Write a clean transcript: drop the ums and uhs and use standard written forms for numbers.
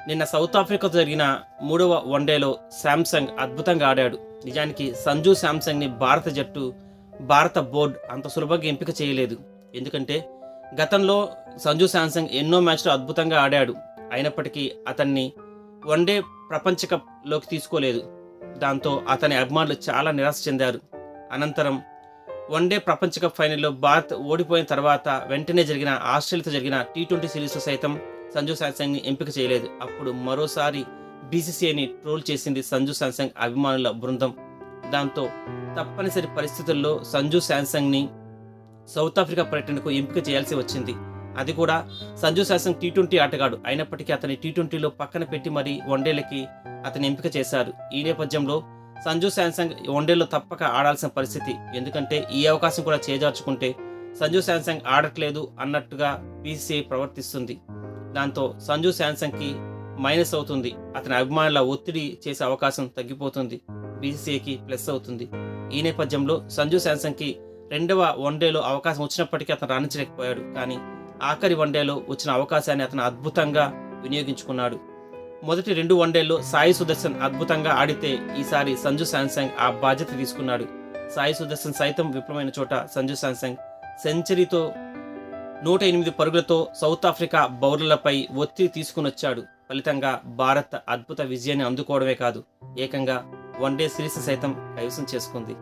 నిన్న సౌత్ ఆఫ్రికాతో జరిగిన 3వ వన్డేలో శాంసంగ్ అద్భుతంగా ఆడాడు. నిజానికి సంజు శాంసంగ్ని భారత జట్టు, భారత బోర్డు అంత సులభంగా ఎంపిక చేయలేదు. ఎందుకంటే గతంలో సంజు శాంసంగ్ ఎన్నో మ్యాచ్లు అద్భుతంగా ఆడాడు. అయినప్పటికీ అతన్ని వన్డే ప్రపంచ కప్లోకి తీసుకోలేదు. దాంతో అతని అభిమానులు చాలా నిరాశ చెందారు. అనంతరం వన్డే ప్రపంచ కప్ ఫైనల్లో భారత్ ఓడిపోయిన తర్వాత వెంటనే జరిగిన ఆస్ట్రేలియాతో జరిగిన T20 సిరీస్లో సైతం సంజు శాంసంగ్ని ఎంపిక చేయలేదు. అప్పుడు మరోసారి బీసీసీఐని ట్రోల్ చేసింది సంజు శాంసంగ్ అభిమానుల బృందం. దాంతో తప్పనిసరి పరిస్థితుల్లో సంజు శాంసంగ్ని సౌత్ ఆఫ్రికా పర్యటనకు ఎంపిక చేయాల్సి వచ్చింది. అది కూడా సంజు శాంసంగ్ T20 ఆటగాడు అయినప్పటికీ అతని T20లో పక్కన పెట్టి మరీ వన్డేలకి అతని ఎంపిక చేశారు. ఈ నేపథ్యంలో సంజు శాంసంగ్ వన్డేలో తప్పక ఆడాల్సిన పరిస్థితి. ఎందుకంటే ఈ అవకాశం కూడా చేజార్చుకుంటే సంజు శాంసంగ్ ఆడట్లేదు అన్నట్టుగా బీసీసీఐ ప్రవర్తిస్తుంది. దాంతో సంజు శాంసంగ్కి మైనస్ అవుతుంది. అతని అభిమానుల ఒత్తిడి చేసే అవకాశం తగ్గిపోతుంది. బీసీసీఐకి ప్లస్ అవుతుంది. ఈ నేపథ్యంలో సంజు శాంసంగ్కి 2వ వన్డేలో అవకాశం వచ్చినప్పటికీ అతను రాణించలేకపోయాడు. కానీ ఆఖరి వన్డేలో వచ్చిన అవకాశాన్ని అతను అద్భుతంగా వినియోగించుకున్నాడు. మొదటి 2 వన్డేల్లో సాయి సుదర్శన్ అద్భుతంగా ఆడితే ఈసారి సంజు శాంసంగ్ ఆ బాధ్యత తీసుకున్నాడు. సాయి సుదర్శన్ సైతం విఫలమైన చోట సంజు శాంసంగ్ సెంచరీతో 108 పరుగులతో సౌత్ ఆఫ్రికా బౌలర్లపై ఒత్తిడి తీసుకునొచ్చాడు. ఫలితంగా భారత్ అద్భుత విజయాన్ని అందుకోవడమే కాదు, ఏకంగా వన్డే సిరీస్ సైతం కైవసం చేసుకుంది.